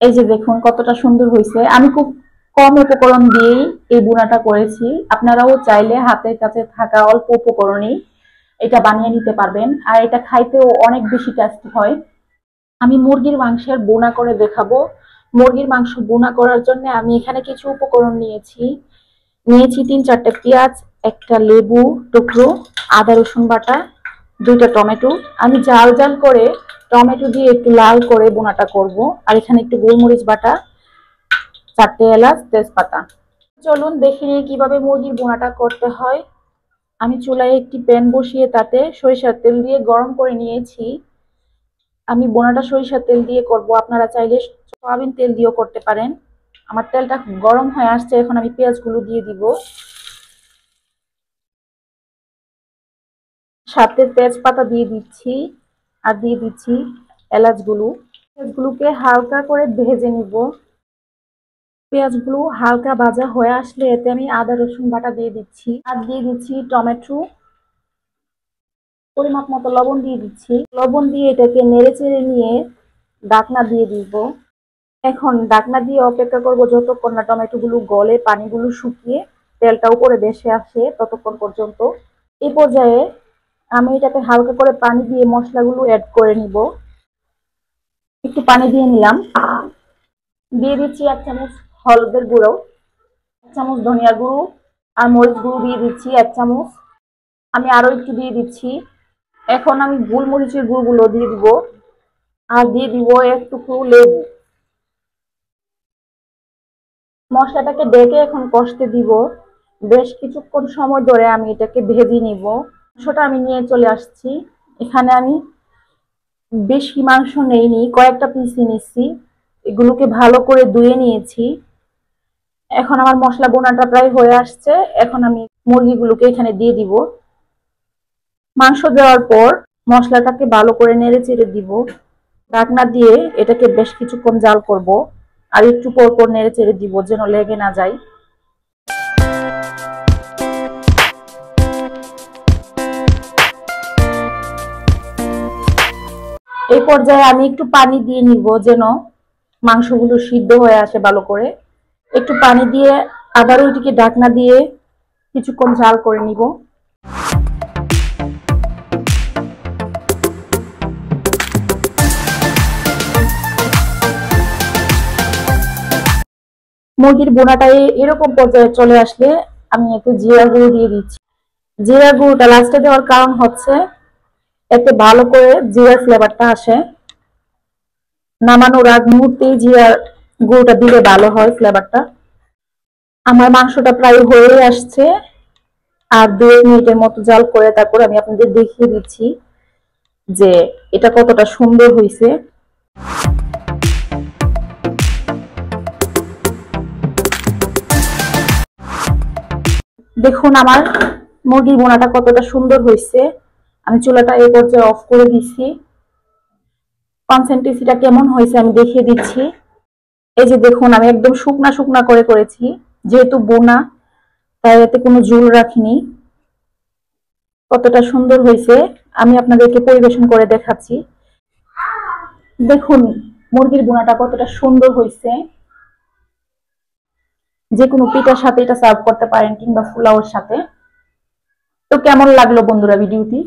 এই যে দেখুন কতটা সুন্দর হয়েছে। আমি খুব কম উপকরণ দিয়েই এই বুনাটা করেছি। আপনারাও চাইলে হাতের কাছে থাকা অল্প উপকরণেই এটা বানিয়ে নিতে পারবেন, আর এটা খাইতেও অনেক বেশি টেস্টি হয়। আমি মুরগির মাংসের বোনা করে দেখাবো। মুরগির মাংস বোনা করার জন্য আমি এখানে কিছু উপকরণ নিয়েছি। নিয়েছি 3-4টে পেঁয়াজ, একটা লেবু টুকরো, আদা রসুন বাটা, 2টা টমেটো। আমি জাল জাল করে টমেটো দিয়ে একটু লাল করে বোনাটা করব। আর এখানে একটু গোলমরিচ বাটা, 4টে এলাচ, তেজপাতা। চলুন দেখে নিই কিভাবে মুরগির বোনাটা করতে হয়। আমি চুলায় একটি প্যান বসিয়ে তাতে সরিষার তেল দিয়ে গরম করে নিয়েছি। আমি বোনাটা সরিষার তেল দিয়ে করব, আপনারা চাইলে সয়াবিন তেল দিয়েও করতে পারেন। আমার তেলটা গরম হয়ে আসছে, এখন আমি পেঁয়াজগুলো দিয়ে দিব। সাথে তেজপাতা দিয়ে দিচ্ছি, আর দিয়ে দিচ্ছি এলাচগুলো। পেঁয়াজগুলোকে হালকা করে ভেজে নিব। পেঁয়াজগুলো হালকা ভাজা হয়ে আসলে এতে আমি আদা রসুন বাটা দিয়ে দিচ্ছি, আর দিয়ে দিচ্ছি টমেটো, পরিমাপ মতো লবণ দিয়ে দিচ্ছি। লবণ দিয়ে এটাকে নেড়ে চেড়ে নিয়ে ঢাকনা দিয়ে দিব। এখন ঢাকনা দিয়ে অপেক্ষা করব যতক্ষণ না টমেটো গুলো গলে, পানিগুলো শুকিয়ে তেলটা উপরে ভেসে আসে ততক্ষণ পর্যন্ত। এই পর্যায়ে আমি এটাতে হালকা করে পানি দিয়ে মশলাগুলো অ্যাড করে নিব। একটু পানি দিয়ে নিলাম। দিয়ে দিচ্ছি 1 চামচ হলুদের গুঁড়ো, 1 চামচ ধনিয়া গুঁড়ো, আর মরিচ গুঁড়ো দিয়ে দিচ্ছি 1 চামচ। আমি আরো একটু দিয়ে দিচ্ছি। এখন আমি গোলমরিচের গুঁড়োগুলো দিয়ে দিব, আর দিয়ে দিব একটুকু লেবু। মশলাটাকে ডেকে এখন কষতে দিব। বেশ কিছুক্ষণ সময় ধরে আমি এটাকে ভেজে নিব। মাংসটা আমি নিয়ে চলে আসছি। এখানে আমি বেশি মাংস নেইনি, কয়েকটা পিসই নিচ্ছি। এগুলোকে ভালো করে ধুয়ে নিয়েছি। এখন আমার মশলা বোনাটা প্রায় হয়ে আসছে। এখন আমি মুরগিগুলোকে এখানে দিয়ে দিব। মাংস দেওয়ার পর মশলাটাকে ভালো করে নেড়ে চেড়ে দিব। ঢাকনা দিয়ে এটাকে বেশ কিছুক্ষণ জাল করব, আর একটু পর পর নেড়ে চেড়ে দিব যেন লেগে না যায়। এই পর্যায়ে আমি একটু পানি দিয়ে নিব যেন মাংসগুলো সিদ্ধ হয়ে আসে ভালো করে। একটু পানি দিয়ে আবারও এটিকে ঢাকনা দিয়ে কিছুক্ষণ জাল করে নিব। মুরগির বোনাটা এরকম পর্যায়ে চলে আসলে আমি এতে জিরা গুঁড়ো দিয়ে দিচ্ছি। জিরা গুঁড়োটা লাস্টে দেওয়ার কারণ হচ্ছে এতে ভালো করে জিরার ফ্লেভারটা আসে। নামানোর আগ মুহূর্তেই জিরার গুঁড়োটা দিলে ভালো হয় ফ্লেভারটা। আমার মাংসটা প্রায় হয়ে আসছে, আর 2 মিনিটের মতো জাল করে তারপর আমি আপনাদের দেখিয়ে দিচ্ছি যে এটা কতটা সুন্দর হয়েছে। দেখুন আমার মুরগির বোনাটা কতটা সুন্দর হয়েছে। আমি চুলাটা এই পর্যায়ে অফ করে দিচ্ছি। কনসেন্ট্রেসিটা কেমন হয়েছে আমি দেখিয়ে দিচ্ছি। এই যে দেখুন আমি একদম শুকনা শুকনা করে করেছি, যেহেতু বোনা তাই এতে কোনো ঝোল রাখিনি। কতটা সুন্দর হয়েছে আমি আপনাদেরকে পরিবেশন করে দেখাচ্ছি। দেখুন মুরগির বোনাটা কতটা সুন্দর হয়েছে। যে কোনো পিঠার সাথে এটা সার্ভ করতে পারেন কিংবা পোলাওর সাথে। তো কেমন লাগলো বন্ধুরা ভিডিওটি?